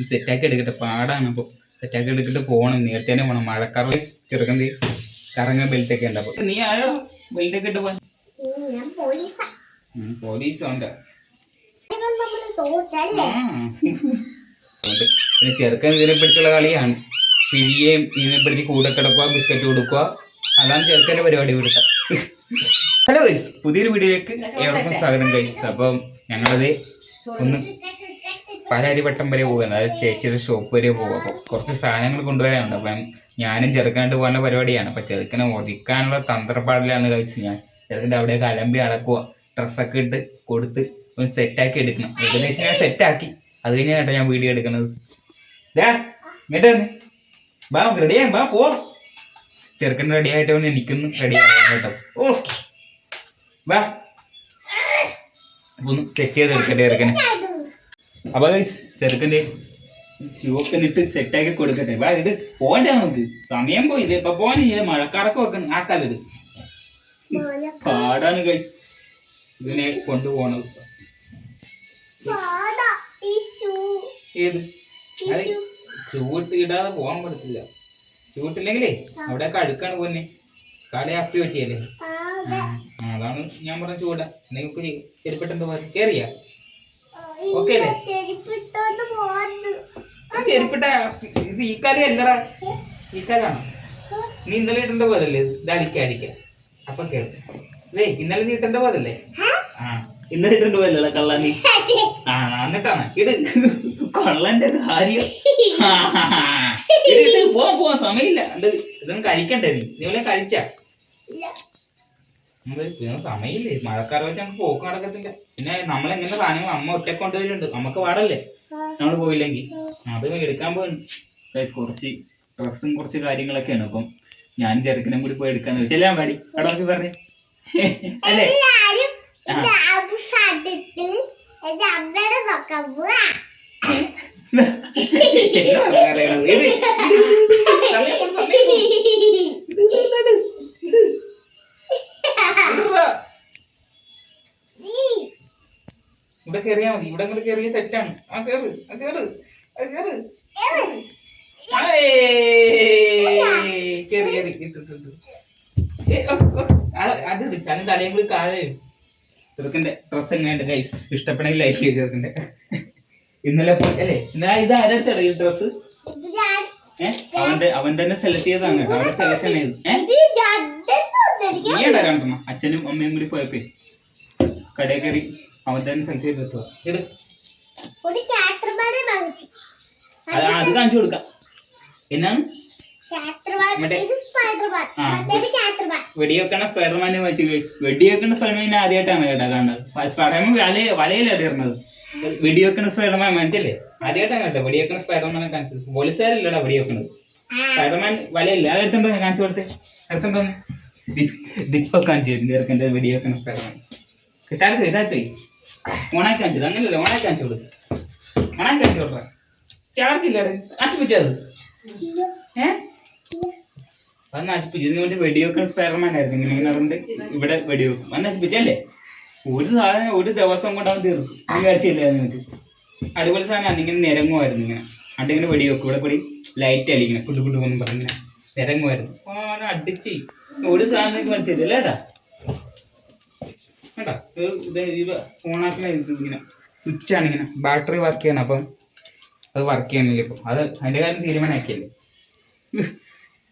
സെറ്റാക്കി എടുക്കട്ടെ, പാടാണ്. അപ്പോൾ സെറ്റാക്കി എടുത്തിട്ട് പോകണം, നേരത്തെ തന്നെ പോകണം. മഴക്കാറ് ചെറുക്കന്തി കറങ്ങാൻ ബെൽറ്റൊക്കെ ഉണ്ട്. അപ്പോൾ നീ ആരോ ബെൽറ്റൊക്കെ ഇട്ട് പോകാൻ പോലീസ് ഉണ്ട്. പിന്നെ ചെറുക്കൻ ഇതിനെ പിടിച്ചുള്ള കളിയാണ്. പിഴിയേയും ഇതിനെ പിടിച്ച് കൂടെ കിടക്കുക, ബിസ്ക്കറ്റ് കൊടുക്കുക, അതാണ് ചെറുക്കൻ്റെ പരിപാടി ഇവിടുത്തെ. ഹലോ ഗൈസ്, പുതിയൊരു വീഡിയോയിലേക്ക് ഏവർക്കും സ്വാഗതം ഗൈസ്. അപ്പം ഞങ്ങളത് ഒന്ന് പലരിവട്ടം വരെ പോകുന്നത്, അതായത് ചേച്ചിയുടെ ഷോപ്പ് വരെ പോകും. അപ്പോൾ കുറച്ച് സാധനങ്ങൾ കൊണ്ടുവരാനുണ്ട്. അപ്പം ഞാനും ചെറുക്കനായിട്ട് പോകുന്ന പരിപാടിയാണ്. അപ്പം ചെറുക്കനെ ഒതുക്കാനുള്ള തന്ത്രപ്പാടിലാണ് ഗൈസ്. ഞാൻ ചെറുക്കൻ്റെ അവിടെ കലമ്പി അടക്കുക, ഡ്രസ്സൊക്കെ ഇട്ട് കൊടുത്ത് ഒന്ന് സെറ്റാക്കി എടുക്കണം. ഏകദേശം ഞാൻ സെറ്റാക്കി, അത് കഴിഞ്ഞാൽ കേട്ടോ ഞാൻ വീഡിയോ എടുക്കുന്നത്. ഇങ്ങോട്ടാണ് ബാ, റെഡിയാ ബാ പോ. ചെറുക്കൻ റെഡി ആയിട്ട് വന്ന് എനിക്കൊന്നും റെഡി ആകാൻ കേട്ടോ. ഓ ബാ, അപ്പൊ ഒന്ന് സെറ്റ് ചെയ്ത് എടുക്കട്ടെ ചെറുക്കനെ. അപ്പൊ ചെറുക്കൻ്റെ ഷൂ ഒക്കെ ഇട്ട് സെറ്റാക്കി കൊടുക്കട്ടെ. ബാ ഇട്, പോണ്ടേ നമുക്ക്, സമയം പോയി. ഇത് ഇപ്പൊ പോകാൻ മഴക്കാറൊക്കെ വെക്കണം. ആക്കാലിട് പാടാണ് ഗൈസ് ഇതിനെ കൊണ്ടുപോകണത്. ഏത് ഷൂട്ട് ഇടാതെ പോകാൻ പറ്റത്തില്ല. ഷൂട്ടില്ലെങ്കിലേ അവിടെ കഴുക്കാണ് പോന്നെ, കാലേ അപ്പി പറ്റിയല്ലേ. അതാണ് ഞാൻ പറഞ്ഞ ചൂടാ. നിങ്ങൾക്ക് ചെരുപ്പിട്ടെന്താ പോലെ കേറിയാ ഓക്കെ അല്ലേ? ചെരുപ്പിട്ട ഇത് ഈ കാലം അല്ലടാ, ഈ കാലാണ്. നീ ഇന്നലെ ഇട്ടേണ്ട പോലല്ലേ ഇത് അടിക്ക അപ്പൊ കേറി. അല്ലേ ഇന്നലെ നീ ഇട്ടേണ്ട പോലല്ലേ? ഇന്നലെ ഇട്ടേണ്ട പോലല്ല കള്ള നീ. എന്നിട്ടാണ് ഇട് കൊള്ളന്റെ കാര്യം. പോവാൻ സമയമില്ല, ഇതൊന്നും കഴിക്കണ്ടേ? നീ വല്ല കഴിച്ചാ? സമയമില്ലേ, മഴക്കാറ് വെച്ച് നമുക്ക് പോക്ക് നടക്കത്തില്ല. പിന്നെ നമ്മളെങ്ങനെ സാധനങ്ങൾ അമ്മ ഒറ്റ കൊണ്ടുവരുന്നുണ്ട്, നമുക്ക് പാടല്ലേ നമ്മൾ പോയില്ലെങ്കിൽ. അത് എടുക്കാൻ പോകുന്നു. കുറച്ച് ഡ്രസ്സും കുറച്ച് കാര്യങ്ങളൊക്കെയാണ്. അപ്പം ഞാൻ ചെറുക്കനും കൂടി പോയി എടുക്കാന്ന് വെച്ചാൽ ഞാൻ പാടി അവിടെ പറഞ്ഞു അല്ലേ? ഇവിടെ കയറിയാ മതി, ഇവിടെ അങ്ങോട്ട് കയറിയ തെറ്റാണ്. അത് എടുക്കാൻ തലയും കൂടി കാലേ. ചെറുക്കന്റെ ഡ്രസ് എങ്ങനെയുണ്ട് ഗൈസ്? ഇഷ്ടപ്പെടെങ്കിൽ ലൈക്ക് ചെയ്ത് ചെറുക്കന്റെ. ഇന്നലെ പോയി അല്ലേ? ഇന്നലെ ഇത് ആരെടുത്തട ഈ ഡ്രസ്? അവൻ തന്നെ സെലക്ട് ചെയ്തതാണ് കേട്ടോ. അവരുടെ സെലക്ഷൻ ചെയ്ത് നീ കണ്ടോ? അച്ഛനും അമ്മയും കൂടി പോയപ്പോ കടയിൽ കയറി അവൻ തന്നെ സെലക്ട് ചെയ്തെത്തുക. അത് കാണിച്ചു കൊടുക്കാം. എന്നാണ് വെടിവെക്കണ സ്പൈഡർമാനെ വെച്ച് വെടിവെക്കുന്ന സ്പൈഡർമാനെ ആദ്യമായിട്ടാണ് കേട്ടോ കാണുന്നത്. സ്പൈഡർമാൻ വലയിലാണ് ഇടുന്നത്. വെടിവെക്കുന്ന സ്പൈഡർമാൻ മനസ്സിലേ ആദ്യമായിട്ടാണ് കേട്ടോ വെടിവെക്കുന്ന സ്പൈഡർമാനെ കാണിച്ചത്. പോലീസുകാരല്ലടാ വെടിവെക്കുന്നത്, സ്പൈഡർമാൻ വലയില്ല. അത് എടുത്തോണ്ടോ കാണിച്ചു കൊടുത്തേ, എടുത്തോണ്ടോന്ന് ദിപ്പൊ കാണിച്ചു തരും ചെറുക്കൻ്റെ വെടിവെക്കുന്ന സ്പൈഡർമാൻ. കിട്ടാത്ത ഇതായി ഓണാക്കി കാണിച്ചത്. അങ്ങനെയല്ലേ, ഓണാക്കി കാണിച്ചു കൊടുക്കും. ഓണാക്കി കാണിച്ചു കൊടുക്കാം. ചാർജ് ഇല്ലാടെ നശിപ്പിച്ചത്. അത് നശിപ്പിച്ചു. ഇതിന് വേണ്ടി വെടിവെക്കുന്ന സ്പൈഡർമാൻ ആയിരുന്നു. ഇങ്ങനെ അതുകൊണ്ട് ഇവിടെ വെടിവെക്കും. അത് നശിപ്പിച്ചല്ലേ? ഒരു സാധനം ഒരു ദിവസം കൊണ്ട് അവൻ തീർക്കും. നീ കഴിച്ചില്ല നിനക്ക്? അടിപൊളി സാധനം. ഇങ്ങനെ നിരങ്ങുമായിരുന്നു. ഇങ്ങനെ അണ്ടിങ്ങനെ വെടിവെക്കും. ഇവിടെ കൂടി ലൈറ്റ് അല്ല ഇങ്ങനെ പുട്ടു പുട്ടു പറഞ്ഞ നിരങ്ങുമായിരുന്നു. അടിച്ച് ഒരു സാധനം നിനക്ക് മനസ്സിലല്ലേ ഏട്ടാ? കേട്ടാ ഇത് ഫോണാക്കുന്ന ഇങ്ങനെ സ്വിച്ചാണ്, ഇങ്ങനെ ബാറ്ററി വർക്ക് ചെയ്യണം. അപ്പം അത് വർക്ക് ചെയ്യണില്ല ഇപ്പം. അത് അതിൻ്റെ കാര്യം തീരുമാനമാക്കിയല്ലേ.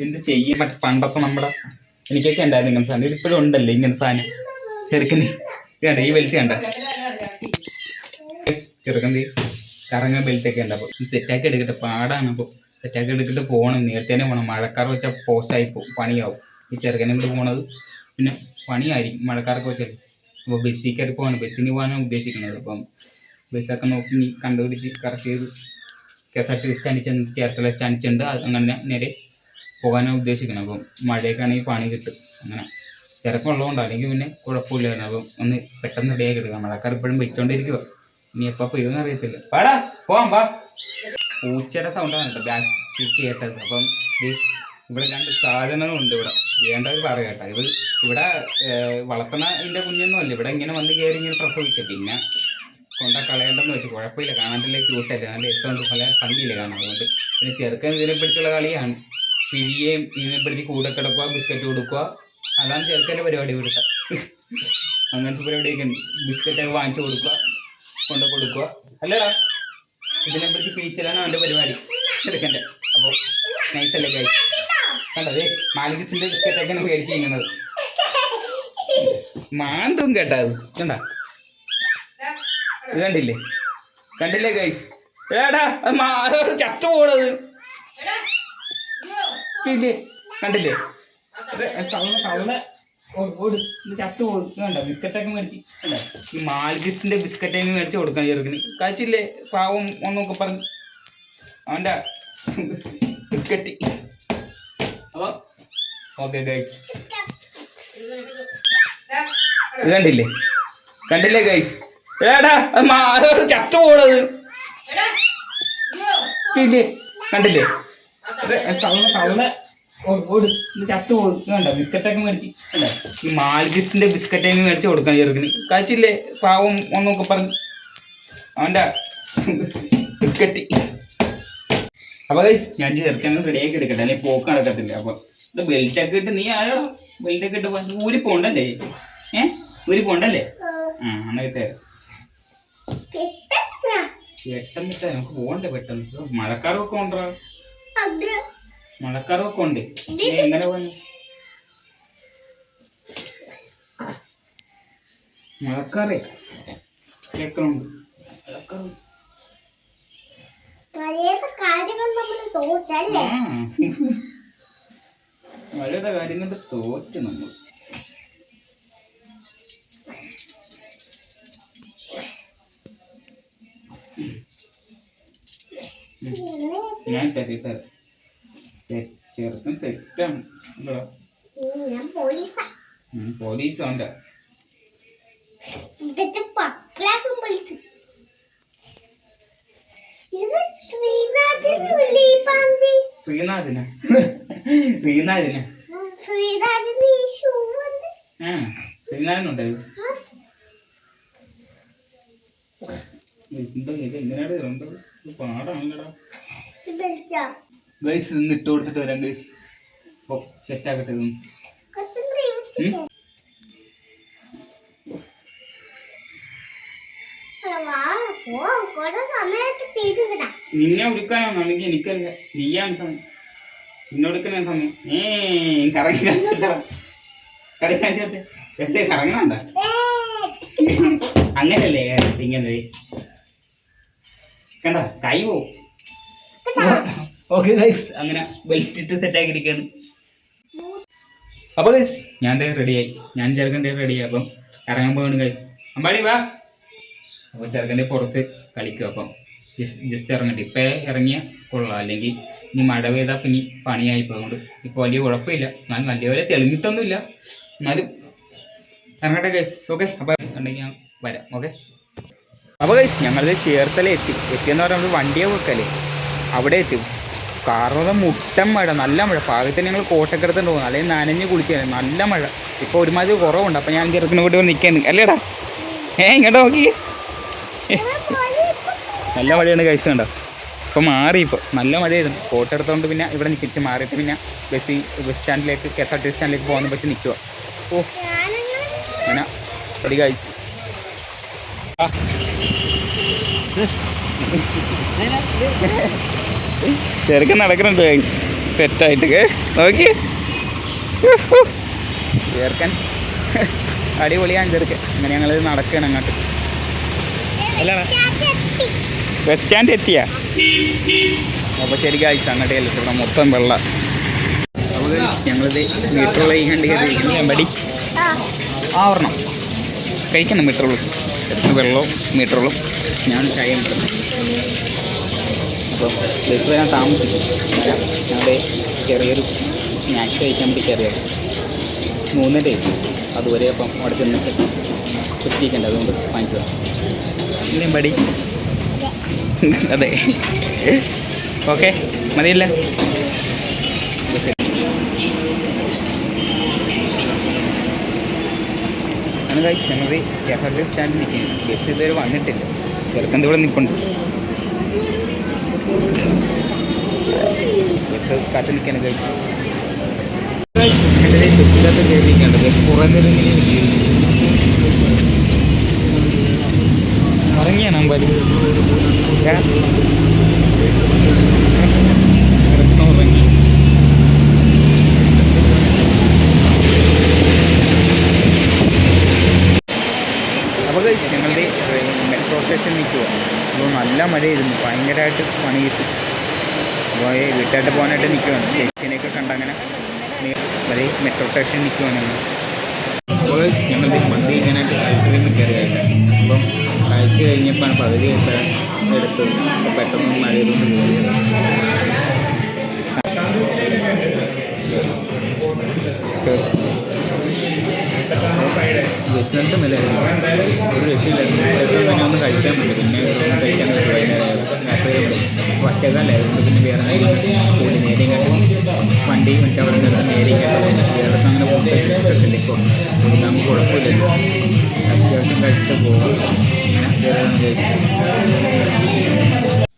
എന്ത് ചെയ്യും? മറ്റേ പണ്ടൊക്കെ നമ്മുടെ എനിക്കൊക്കെ ഉണ്ടായിരുന്നു ഇങ്ങനെ സാധനം. ഇതിപ്പോഴും ഉണ്ടല്ലേ ഇങ്ങനെ സാധനം ചെറുക്കന്. ഇതുണ്ട് ഈ ബെൽറ്റ് കണ്ട ചെറുക്കന്തി കറങ്ങാൻ ബെൽറ്റൊക്കെ ഉണ്ട്. അപ്പോൾ സെറ്റാക്കി എടുക്കട്ടെ, പാടാണ്. അപ്പോൾ സെറ്റാക്കി എടുത്തിട്ട് പോകണം, നേരത്തെ തന്നെ പോകണം. മഴക്കാറ് വെച്ചാൽ പോസ്റ്റായി പോകും, പണിയാവും. ഈ ചെറുക്കനും കൂടി പോകണത് പിന്നെ പണിയായിരിക്കും മഴക്കാറൊക്കെ വെച്ചാൽ. അപ്പോൾ ബസ്സിൽ കയറി പോകണം, ബസ്സിന് പോകാനാണ് ഉദ്ദേശിക്കുന്നത്. അപ്പം ബസ്സൊക്കെ നോക്കി നീ കണ്ടുപിടിച്ച് കറക്റ്റ് ചെയ്ത് KSRTC സ്റ്റാൻഡിൽ ചെന്നിട്ട് ചേർത്തല സ്റ്റാൻഡിൽ ചെണ്ട് അങ്ങനെ നേരെ പോകാനാണ് ഉദ്ദേശിക്കുന്നത്. അപ്പം മഴയൊക്കെ ആണെങ്കിൽ പണി കിട്ടും. അങ്ങനെ തിരക്കുള്ളതുകൊണ്ട്, അല്ലെങ്കിൽ പിന്നെ കുഴപ്പമില്ലായിരുന്നു. അപ്പം ഒന്ന് പെട്ടെന്ന് റെഡിയാക്കി എടുക്കാം. മഴക്കാർ ഇപ്പോഴും വെച്ചോണ്ടിരിക്കുക, ഇനി എപ്പോൾ പെയ്യുമെന്ന് അറിയത്തില്ല. പാടാ പോവാം വാ. പൂച്ചയുടെ സൗണ്ടാണ് കേട്ടോ ബാക്ക് കേട്ടത്. അപ്പം ഇവിടെ രണ്ട് സാധനങ്ങളുണ്ട്. ഇവിടെ വേണ്ടവർ പറയാം കേട്ടോ. ഇവിടെ വളർത്തുന്ന ഇതിൻ്റെ കുഞ്ഞൊന്നും അല്ല. ഇവിടെ ഇങ്ങനെ വന്ന് കയറി ഇങ്ങനെ പ്രസവിച്ച. പിന്നെ കൊണ്ട കളയണ്ടെന്ന് വെച്ച് കുഴപ്പമില്ല, കാണാനല്ലേ ക്യൂട്ടല്ലേ, നല്ല രസമുണ്ട്, പല ഭംഗിയില്ലേ കാണാൻ. അതുകൊണ്ട് പിന്നെ ചെറുക്കൻ ഇതിനെ പിടിച്ചുള്ള കളിയാണ്. പിഴിയേയും ഇതിനെ പിടിച്ച് കൂടെ കിടക്കുക, ബിസ്ക്കറ്റ് കൊടുക്കുക, അതാണ് ചെറുക്കൻ്റെ പരിപാടി ഇവിടുത്തെ. അങ്ങനത്തെ പരിപാടിയൊക്കെ ഉണ്ട്. ബിസ്ക്കറ്റൊക്കെ വാങ്ങിച്ചു കൊടുക്കുക, കൊണ്ട് കൊടുക്കുക, അല്ലടാ ഇതിനെ പിടിച്ച് പീച്ചിലാണ് അവൻ്റെ പരിപാടി ചെറുക്കൻ്റെ. അപ്പോൾ നൈസല്ലേ കഴി കണ്ടത്, മാലിക്കിസിൻ്റെ ബിസ്ക്കറ്റൊക്കെയാണ് മേടിച്ച് ചെയ്യുന്നത്. മാന്തും കേട്ടാ അത് കണ്ട, ഇത് കണ്ടില്ലേ, കണ്ടില്ലേ ഗൈസ്, ഏടാ ചത്തു പോണത് ഇല്ലേ, കണ്ടില്ലേ ചത്തു പോകും. വേണ്ട ബിസ്ക്കറ്റൊക്കെ മേടിച്ച് കണ്ട, ഈ മാൽഗിസിന്റെ ബിസ്ക്കറ്റൊക്കെ മേടിച്ച് കൊടുക്കാൻ ചെറുക്കന്. കഴിച്ചില്ലേ പാവം ഒന്നൊക്കെ പറഞ്ഞു അവൻ്റെ ബിസ്ക്കറ്റ്. അപ്പോൾ ഓക്കെ ഗൈസ്, ഇത് കണ്ടില്ലേ, കണ്ടില്ലേ ഗൈസ്, ഏടാ ചത്തു പോണത് ഇല്ലേ, കണ്ടില്ലേ ചത്തു പോകും. വേണ്ട ബിസ്ക്കറ്റൊക്കെ മേടിച്ച് കണ്ട, ഈ മാൽഗിസിന്റെ ബിസ്ക്കറ്റൊക്കെ മേടിച്ച് കൊടുക്കാൻ ചെറുക്കന്. കഴിച്ചില്ലേ പാവം ഒന്നൊക്കെ പറഞ്ഞു അവൻ്റെ ബിസ്ക്കറ്റ്. അപ്പൊ ഗൈസ് ഞാൻ ചെറുക്കൻ റെഡിയാക്കി എടുക്കട്ടെ, അല്ലെങ്കിൽ പോക്ക് നടക്കത്തില്ല. അപ്പൊ ഇത് ബെൽറ്റൊക്കെ ഇട്ട്, നീ ആയോ ബെൽറ്റൊക്കെ ഇട്ട് ഊരി പോണ്ടല്ലേ, ഊരി പോണ്ടല്ലേ, എന്നിട്ട് പെട്ടെന്ന് നമുക്ക് പോകണ്ടേ പെട്ടെന്ന്. മഴക്കാരൊക്കെ ഉണ്ടോ, മഴക്കാരൊക്കെ ഉണ്ട്, എങ്ങനെ പോയി മഴക്കാറേ കേൾക്കണുണ്ട്. മഴയുടെ കാര്യം കൊണ്ട് തോറ്റ് നമ്മൾ. ഞാൻ തരാം, ചെറുക്കൻ സെറ്റാണ്. പോലീസാണ്ട ശ്രീനാഥിന ശ്രീനാഥനുണ്ടായത് എങ്ങനെയാണ് പാടാണല്ലടാ ഗൈസ്. ഇന്ന് ഇട്ട് കൊടുത്തിട്ട് വരാം ഗൈസ്. ഓ സെറ്റാക്കട്ടെ ഇതൊന്നും. നിന്നെ ഉടുക്കാനാണ് നമുക്ക്, എനിക്കല്ല, നീയാണ് സമയം, നിന്നൊടുക്കുന്ന സമയം. കറങ്ങി കാണിച്ചോട്ടെ, എത്ര കറങ്ങണ്ട അങ്ങനല്ലേ ഇങ്ങനെ കണ്ട കൈ പോവും. ഓക്കെ ഗൈസ്, അങ്ങനെ ബെൽറ്റ് ഇട്ട് സെറ്റാക്കി ഇരിക്കുകയാണ്. അപ്പോൾ ഗൈസ് ഞാൻ റെഡിയായി, ഞാൻ ചെറുക്കൻ്റെ റെഡിയായി. അപ്പം ഇറങ്ങാൻ പോവാണ് ഗൈസ്. അമ്പാടി വാ. അപ്പോൾ ചെറുക്കൻ്റെ പുറത്ത് കളിക്കും. അപ്പം ജസ്റ്റ് ഇറങ്ങട്ടെ, ഇപ്പം ഇറങ്ങിയാൽ കൊള്ളാം, അല്ലെങ്കിൽ ഇനി മഴ പെയ്താൽ പിന്നെ പണിയായി പോകുന്നുണ്ട്. ഇപ്പോൾ വലിയ കുഴപ്പമില്ല, ഞാൻ നല്ലപോലെ തെളിഞ്ഞിട്ടൊന്നുമില്ല, എന്നാലും ഇറങ്ങട്ടെ ഗൈസ്. ഓക്കെ, അപ്പോൾ ഉണ്ടെങ്കിൽ ഞാൻ വരാം. ഓക്കെ. അപ്പോൾ ഗൈസ് ഞങ്ങളിത് ചേർത്തല എത്തിയെന്ന് പറഞ്ഞാൽ നമ്മൾ വണ്ടിയെ വെക്കല്ലേ, അവിടെ എത്തി. കാരണം മുട്ടൻ മഴ, നല്ല മഴ. പാകത്തിന് ഞങ്ങൾ കോട്ടക്കെടുത്തുണ്ട് പോകുന്നു, അല്ലെങ്കിൽ നനഞ്ഞ് കുളിക്കുകയാണ്, നല്ല മഴ. ഇപ്പോൾ ഒരുമാതിരി കുറവുണ്ട്. അപ്പം ഞാൻ ചെറുക്കിനെ കൂട്ടി നിൽക്കാണ്. അല്ലേടാ ഇങ്ങോട്ട് നോക്കി, നല്ല മഴയാണ് ഗൈസ്. കണ്ടോ ഇപ്പോൾ മാറി, ഇപ്പോൾ നല്ല മഴയായിരുന്നു. കോട്ടെടുത്തോണ്ട് പിന്നെ ഇവിടെ നിൽക്കിച്ച് മാറിയിട്ട് പിന്നെ ബസ് സ്റ്റാൻഡിലേക്ക്, KSRTC സ്റ്റാൻഡിലേക്ക് പോകുന്ന ബസ് നിൽക്കുക. ഓ അങ്ങനെ ശരി ഗൈസ്. ചെറുക്കൻ നടക്കുന്നുണ്ട് ഗൈസ്, സെറ്റായിട്ട് നോക്കി. ചെറുക്കൻ അടിപൊളിയാണ് ചെറുക്കൻ. അങ്ങനെ ഞങ്ങൾ നടക്കുകയാണ് അങ്ങോട്ട്. അല്ല ബസ് സ്റ്റാൻഡ് എത്തിയാ? അപ്പോൾ ശരി ഗൈസ്, അങ്ങോട്ട് ചെല്ലിട്ട് മൊത്തം വെള്ളം. അപ്പോൾ ഗൈസ് ഞങ്ങളിത് മീറ്ററുള്ള ഈ കണ്ടി പടി ഒരെണ്ണം കഴിക്കണം. മീറ്ററുള്ളൂ വെള്ളവും മീറ്ററുള്ളൂ. ഞാൻ ചായ കിട്ടും. അപ്പോൾ ബസ് വരാൻ താമസിക്കും. ഞങ്ങളുടെ ചെറിയൊരു സ്നാക്സ് കഴിക്കാൻ വേണ്ടി കയറിയത് 3:30 അതുവരെ. അപ്പം അവിടെ ചെന്നിട്ട് പിടിച്ചിരിക്കണ്ട, അതുകൊണ്ട് വാങ്ങിച്ചതാണ്. ഇല്ലേ പടി? അതെ ഓക്കെ മതിയല്ല. അങ്ങനെ കഴിച്ച് ഞങ്ങൾ KSRTC സ്റ്റാൻഡിൽ നിൽക്കുന്നു. ബസ് ഇതുവരെ വന്നിട്ടില്ല. ചെറുക്കൻ്റെ ഇവിടെ നിൽപ്പുണ്ട്. കാത്തു നിൽക്കാണ് കഴിച്ചു. ബസ്സിനകത്ത് കയറിയിരിക്കേണ്ടത് കുറേ നേരം ഇറങ്ങിയാണ് നമ്പർ ഉറങ്ങി. അപ്പോൾ ഞങ്ങളുടെ മെട്രോ സ്റ്റേഷൻ നിൽക്കുക. അപ്പോൾ നല്ല മഴയായിരുന്നു, ഭയങ്കരമായിട്ട് പണി കിട്ടും. അപ്പോൾ വീട്ടായിട്ട് പോകാനായിട്ട് നിൽക്കുകയാണ്. ചേച്ചിനെയൊക്കെ കണ്ടങ്ങനെ മെട്രോ സ്റ്റേഷൻ നിൽക്കുകയാണ്. അപ്പോൾ ഞങ്ങളുടെ മന്തി കഴിക്കാനായിട്ട് ഐസ്ക്രീം കയറിയായിട്ട് അപ്പം കഴിച്ച് കഴിഞ്ഞപ്പോഴാണ് പകുതി എടുത്തത്. അപ്പോൾ പെട്ടെന്ന് മഴയതുകൊണ്ട് കയറിയത്. ബസ്സിനകത്ത് മേലായിരുന്നു, ഒരു രക്ഷയില്ലായിരുന്നു. ഉച്ചയ്ക്ക് തന്നെ ഒന്ന് കഴിക്കാൻ പറ്റും, പിന്നെ ഒന്നും കഴിക്കാൻ പറ്റും. രാത്രി ഒറ്റക്കാലായിരുന്നു. പിന്നെ വേറെ കൂടി നേരെ ഇങ്ങോട്ട് വണ്ടി മറ്റേ അവിടെ നിന്ന് നേരെ ഇങ്ങോട്ട് വേറെ അങ്ങനെ ഫുഡ് കിട്ടില്ല. ഇപ്പോൾ നമുക്ക് കുഴപ്പമില്ലല്ലോ, അത്യാവശ്യം കഴിച്ചിട്ട് പോകാം.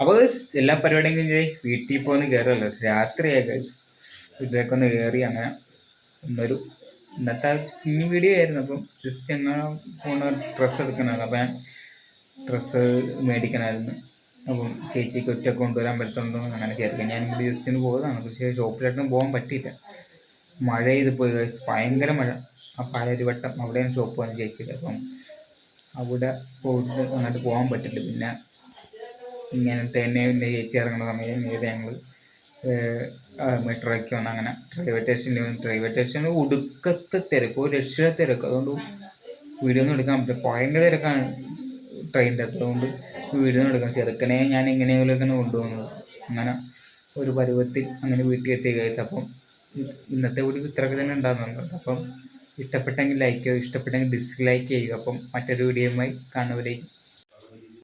അപ്പോൾ എല്ലാ പരിപാടിയും കഴിഞ്ഞ് വീട്ടിൽ പോകുന്ന കയറുമല്ലോ, രാത്രിയായി കഴിച്ച് വീട്ടിലേക്ക് ഒന്ന് കയറി. അങ്ങനെ ഇന്നൊരു ഇന്നത്തെ കുഞ്ഞു വീഡിയോ ആയിരുന്നു. അപ്പം ജസ്റ്റ് അങ്ങനെ പോണ ഡ്രസ്സ് എടുക്കണമായിരുന്നു. അപ്പം ഞാൻ ഡ്രസ്സ് മേടിക്കണമായിരുന്നു. അപ്പം ചേച്ചിക്ക് ഒറ്റ കൊണ്ടുവരാൻ പറ്റുന്നുണ്ടോ അങ്ങനെ കയറി ഞാൻ ഇവിടെ ജസ്റ്റ് ഒന്ന് പോയതാണ്. പക്ഷേ ഷോപ്പിലോട്ടും പോകാൻ പറ്റിയില്ല, മഴ ചെയ്ത് പോയി. ഭയങ്കര മഴ. ആ പാലരുവട്ടം അവിടെയാണ് ഷോപ്പ് വന്ന് ചേച്ചിക്ക്. അപ്പം അവിടെ പോയിട്ട് അങ്ങോട്ട് പോകാൻ പറ്റില്ല. പിന്നെ ഇങ്ങനത്തെ തന്നെ പിന്നെ ചേച്ചി ഇറങ്ങുന്ന സമയം നേരെ ഞങ്ങൾ മെട്രോയ്ക്ക് വന്ന് അങ്ങനെ റെയിൽവേ സ്റ്റേഷനിൽ ഒടുക്കത്തെ തിരക്ക്, ഒരു രക്ഷ തിരക്ക്. അതുകൊണ്ട് വീഡിയോ ഒന്നും എടുക്കാൻ പറ്റില്ല, ഭയങ്കര തിരക്കാണ് ട്രെയിനിൻ്റെ അകത്ത്. അതുകൊണ്ട് വീഡിയോ ഒന്നും എടുക്കാം. ചെറുക്കനെ ഞാൻ എങ്ങനെയെങ്കിലുമൊക്കെയാണ് കൊണ്ടുപോകുന്നത്. അങ്ങനെ ഒരു പരുവത്തിൽ അങ്ങനെ വീട്ടിൽ എത്തി കഴിച്ചു. അപ്പം ഇന്നത്തെ വീഡിയോ ഇത്രയൊക്കെ തന്നെ ഉണ്ടാകുന്നുണ്ട്. അപ്പം ഇഷ്ടപ്പെട്ടെങ്കിൽ ലൈക്ക് ചെയ്യുക, ഇഷ്ടപ്പെട്ടെങ്കിൽ ഡിസ്ലൈക്ക് ചെയ്യുക. അപ്പം മറ്റൊരു വീഡിയോയുമായി കാണുന്നവരേക്കും